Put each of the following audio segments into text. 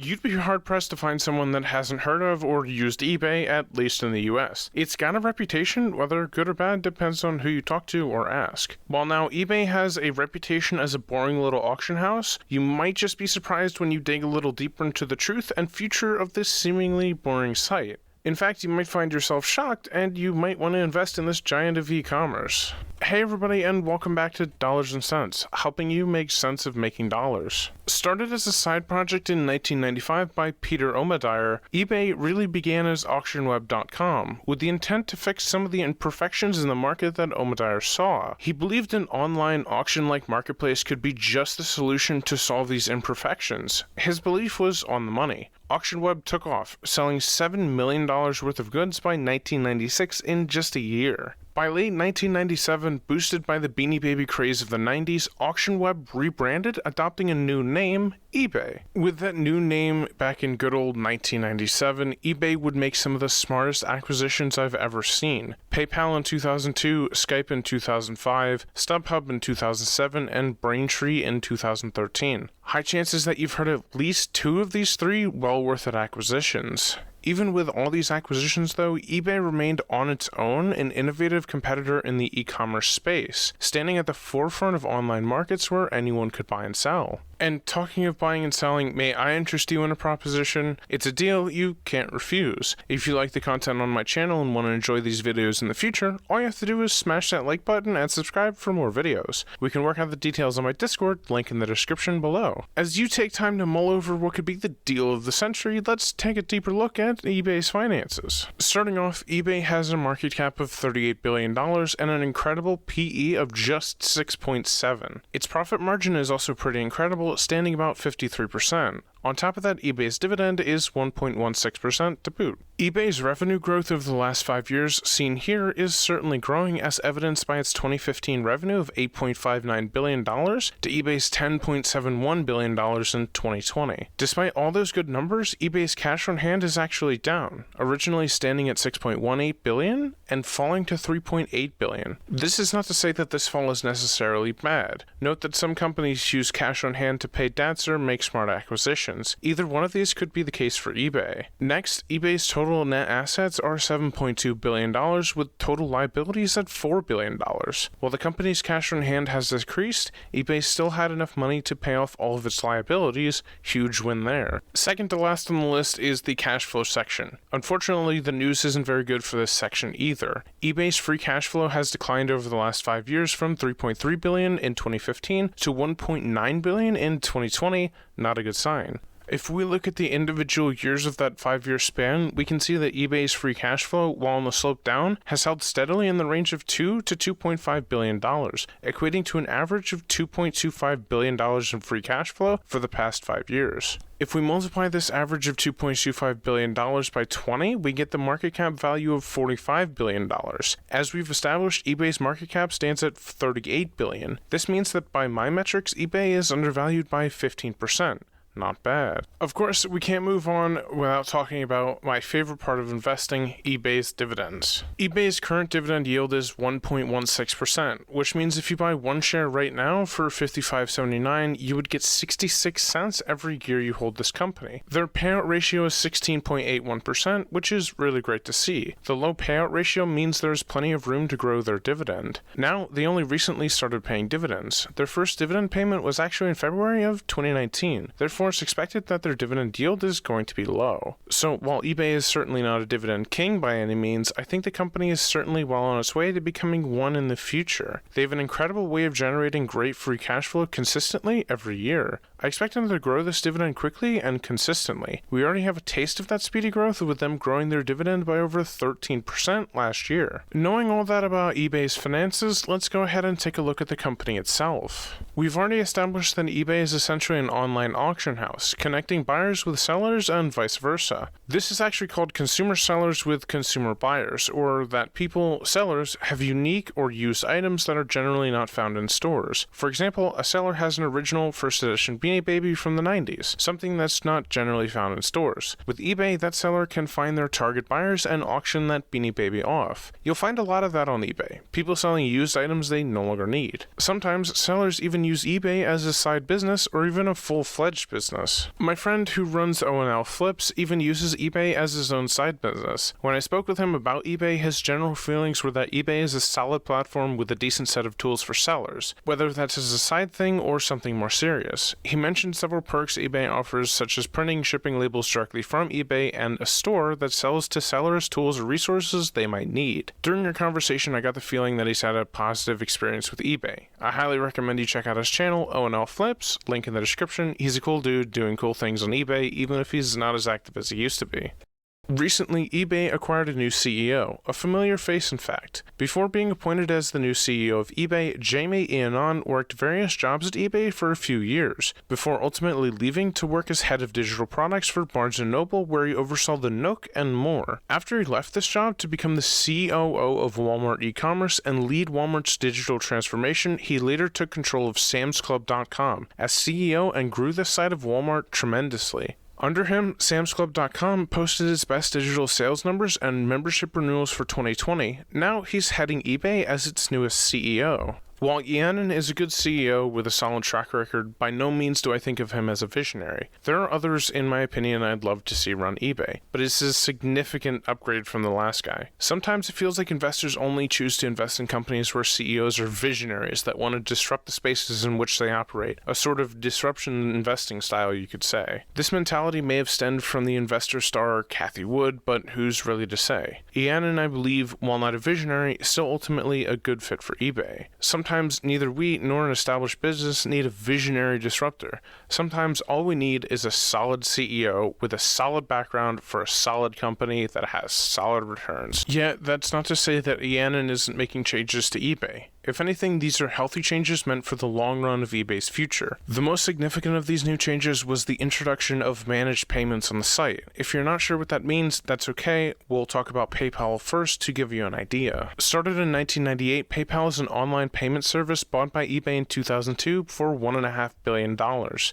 You'd be hard-pressed to find someone that hasn't heard of or used eBay, at least in the US. It's got a reputation, whether good or bad depends on who you talk to or ask. While now eBay has a reputation as a boring little auction house, you might just be surprised when you dig a little deeper into the truth and future of this seemingly boring site. In fact, you might find yourself shocked, and you might want to invest in this giant of e-commerce. Hey everybody, and welcome back to Dollars and Cents, helping you make sense of making dollars. Started as a side project in 1995 by Peter Omadier, eBay really began as auctionweb.com, with the intent to fix some of the imperfections in the market that Omadier saw. He believed an online auction-like marketplace could be just the solution to solve these imperfections. His belief was on the money. AuctionWeb took off, selling $7 million worth of goods by 1996 in just a year. By late 1997, boosted by the Beanie Baby craze of the 90s, AuctionWeb rebranded, adopting a new name, eBay. With that new name back in good old 1997, eBay would make some of the smartest acquisitions I've ever seen. PayPal in 2002, Skype in 2005, StubHub in 2007, and Braintree in 2013. High chances that you've heard at least two of these three well worth it acquisitions. Even with all these acquisitions though, eBay remained on its own an innovative competitor in the e-commerce space, standing at the forefront of online markets where anyone could buy and sell. And talking of buying and selling, may I interest you in a proposition? It's a deal you can't refuse. If you like the content on my channel and want to enjoy these videos in the future, all you have to do is smash that like button and subscribe for more videos. We can work out the details on my Discord, link in the description below. As you take time to mull over what could be the deal of the century, let's take a deeper look at eBay's finances. Starting off, eBay has a market cap of $38 billion and an incredible PE of just 6.7. Its profit margin is also pretty incredible, standing about 53%. On top of that, eBay's dividend is 1.16% to boot. eBay's revenue growth over the last 5 years, seen here, is certainly growing, as evidenced by its 2015 revenue of $8.59 billion to eBay's $10.71 billion in 2020. Despite all those good numbers, eBay's cash on hand is actually down, originally standing at $6.18 billion and falling to $3.8 billion. This is not to say that this fall is necessarily bad. Note that some companies use cash on hand to pay debts or make smart acquisitions. Either one of these could be the case for eBay. Next, eBay's total net assets are $7.2 billion, with total liabilities at $4 billion. While the company's cash on hand has decreased, eBay still had enough money to pay off all of its liabilities. Huge win there. Second to last on the list is the cash flow section. Unfortunately, the news isn't very good for this section either. eBay's free cash flow has declined over the last 5 years from $3.3 billion in 2015 to $1.9 billion in 2020. Not a good sign. If we look at the individual years of that 5-year span, we can see that eBay's free cash flow, while on the slope down, has held steadily in the range of $2 to $2.5 billion, equating to an average of $2.25 billion in free cash flow for the past 5 years. If we multiply this average of $2.25 billion by 20, we get the market cap value of $45 billion. As we've established, eBay's market cap stands at $38 billion. This means that by my metrics, eBay is undervalued by 15%. Not bad. Of course, we can't move on without talking about my favorite part of investing, eBay's dividends. eBay's current dividend yield is 1.16%, which means if you buy one share right now for $55.79, you would get 66 cents every year you hold this company. Their payout ratio is 16.81%, which is really great to see. The low payout ratio means there's plenty of room to grow their dividend. Now, they only recently started paying dividends. Their first dividend payment was actually in February of 2019. Therefore, it's expected that their dividend yield is going to be low. So while eBay is certainly not a dividend king by any means, I think the company is certainly well on its way to becoming one in the future. They have an incredible way of generating great free cash flow consistently every year. I expect them to grow this dividend quickly and consistently. We already have a taste of that speedy growth with them growing their dividend by over 13% last year. Knowing all that about eBay's finances, let's go ahead and take a look at the company itself. We've already established that eBay is essentially an online auction house, connecting buyers with sellers and vice versa. This is actually called consumer sellers with consumer buyers, or that sellers have unique or used items that are generally not found in stores. For example, a seller has an original first edition Beanie Baby from the 90s, something that's not generally found in stores. With eBay, that seller can find their target buyers and auction that Beanie Baby off. You'll find a lot of that on eBay, people selling used items they no longer need. Sometimes sellers even use eBay as a side business or even a full-fledged business. My friend who runs O&L Flips even uses eBay as his own side business. When I spoke with him about eBay, his general feelings were that eBay is a solid platform with a decent set of tools for sellers, whether that's as a side thing or something more serious. He mentioned several perks eBay offers, such as printing shipping labels directly from eBay and a store that sells to sellers tools or resources they might need. During our conversation, I got the feeling that he's had a positive experience with eBay. I highly recommend you check out his channel, O&L Flips, link in the description. He's a cool dude doing cool things on eBay, even if he's not as active as he used to be. Recently, eBay acquired a new CEO, a familiar face in fact. Before being appointed as the new CEO of eBay, Jamie Iannone worked various jobs at eBay for a few years, before ultimately leaving to work as head of digital products for Barnes & Noble, where he oversaw the Nook and more. After he left this job to become the COO of Walmart e-commerce and lead Walmart's digital transformation, he later took control of SamsClub.com as CEO and grew the site of Walmart tremendously. Under him, SamsClub.com posted its best digital sales numbers and membership renewals for 2020. Now he's heading eBay as its newest CEO. While Iannone is a good CEO with a solid track record, by no means do I think of him as a visionary. There are others, in my opinion, I'd love to see run eBay, but it's a significant upgrade from the last guy. Sometimes it feels like investors only choose to invest in companies where CEOs are visionaries that want to disrupt the spaces in which they operate, a sort of disruption investing style, you could say. This mentality may have stemmed from the investor star Cathie Wood, but who's really to say? Iannone, I believe, while not a visionary, is still ultimately a good fit for eBay. Sometimes neither we nor an established business need a visionary disruptor. Sometimes all we need is a solid CEO with a solid background for a solid company that has solid returns. Yet, that's not to say that Iannone isn't making changes to eBay. If anything, these are healthy changes meant for the long run of eBay's future. The most significant of these new changes was the introduction of managed payments on the site. If you're not sure what that means, that's okay. We'll talk about PayPal first to give you an idea. Started in 1998, PayPal is an online payment service bought by eBay in 2002 for $1.5 billion.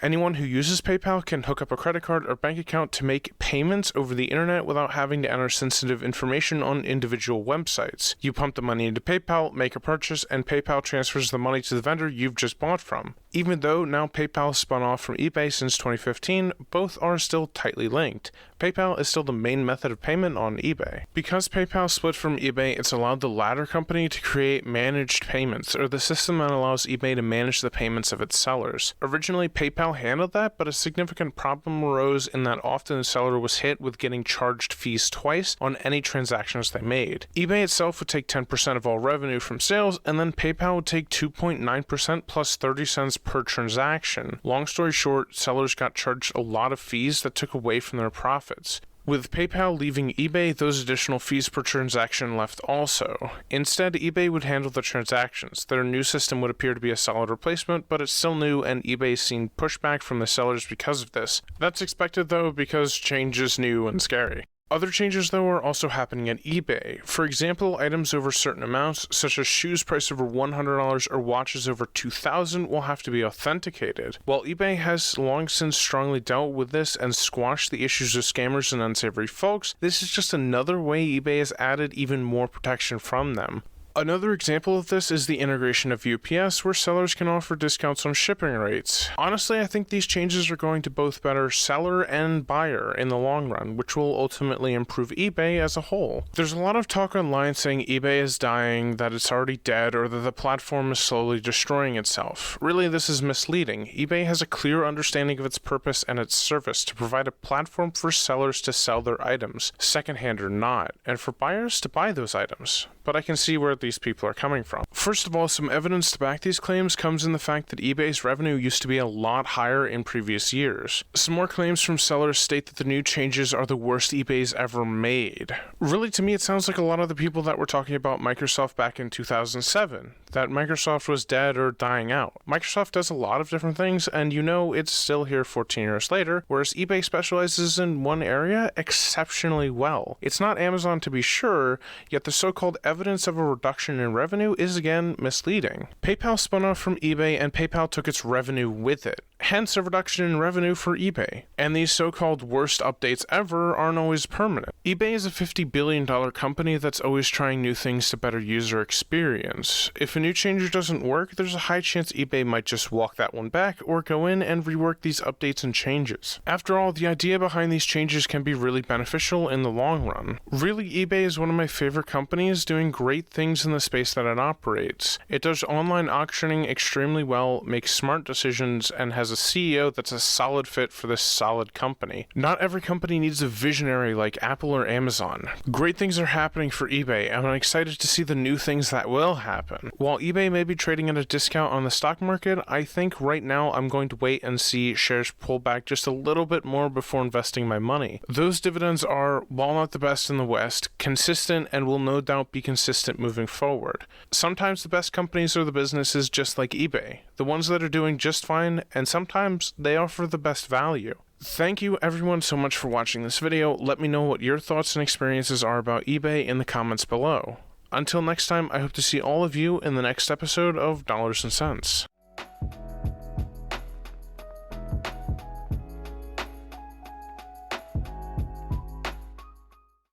Anyone who uses PayPal can hook up a credit card or bank account to make payments over the internet without having to enter sensitive information on individual websites. You pump the money into PayPal, make a purchase, and PayPal transfers the money to the vendor you've just bought from. Even though now PayPal spun off from eBay since 2015, both are still tightly linked. PayPal is still the main method of payment on eBay. Because PayPal split from eBay, it's allowed the latter company to create managed payments, or the system that allows eBay to manage the payments of its sellers. Originally, PayPal handled that, but a significant problem arose in that often the seller was hit with getting charged fees twice on any transactions they made. eBay itself would take 10% of all revenue from sales, and then PayPal would take 2.9% plus 30 cents per transaction. Long story short, sellers got charged a lot of fees that took away from their profits. With PayPal leaving eBay, those additional fees per transaction left also. Instead, eBay would handle the transactions. Their new system would appear to be a solid replacement, but it's still new and eBay's seen pushback from the sellers because of this. That's expected though, because change is new and scary. Other changes, though, are also happening at eBay. For example, items over certain amounts, such as shoes priced over $100 or watches over $2,000, will have to be authenticated. While eBay has long since strongly dealt with this and squashed the issues of scammers and unsavory folks, this is just another way eBay has added even more protection from them. Another example of this is the integration of UPS, where sellers can offer discounts on shipping rates. Honestly, I think these changes are going to both better seller and buyer in the long run, which will ultimately improve eBay as a whole. There's a lot of talk online saying eBay is dying, that it's already dead, or that the platform is slowly destroying itself. Really, this is misleading. eBay has a clear understanding of its purpose and its service to provide a platform for sellers to sell their items, secondhand or not, and for buyers to buy those items. But I can see where these people are coming from. First of all, some evidence to back these claims comes in the fact that eBay's revenue used to be a lot higher in previous years. Some more claims from sellers state that the new changes are the worst eBay's ever made. Really, to me, it sounds like a lot of the people that were talking about Microsoft back in 2007, that Microsoft was dead or dying out. Microsoft does a lot of different things, and you know it's still here 14 years later, whereas eBay specializes in one area exceptionally well. It's not Amazon to be sure, yet the so-called evidence of a reduction in revenue is again misleading. PayPal spun off from eBay and PayPal took its revenue with it. hence a reduction in revenue for eBay. And these so-called worst updates ever aren't always permanent. eBay is a $50 billion company that's always trying new things to better user experience. If a new change doesn't work, there's a high chance eBay might just walk that one back or go in and rework these updates and changes. After all, the idea behind these changes can be really beneficial in the long run. Really, eBay is one of my favorite companies, doing great things in the space that it operates. It does online auctioning extremely well, makes smart decisions, and has a CEO that's a solid fit for this solid company. Not every company needs a visionary like Apple or Amazon. Great things are happening for eBay, and I'm excited to see the new things that will happen. While eBay may be trading at a discount on the stock market, I think right now I'm going to wait and see shares pull back just a little bit more before investing my money. Those dividends are, while not the best in the West, consistent and will no doubt be consistent moving forward. Sometimes the best companies are the businesses just like eBay, the ones that are doing just fine, and sometimes they offer the best value. Thank you everyone so much for watching this video. Let me know what your thoughts and experiences are about eBay in the comments below. Until next time, I hope to see all of you in the next episode of Dollars and Cents.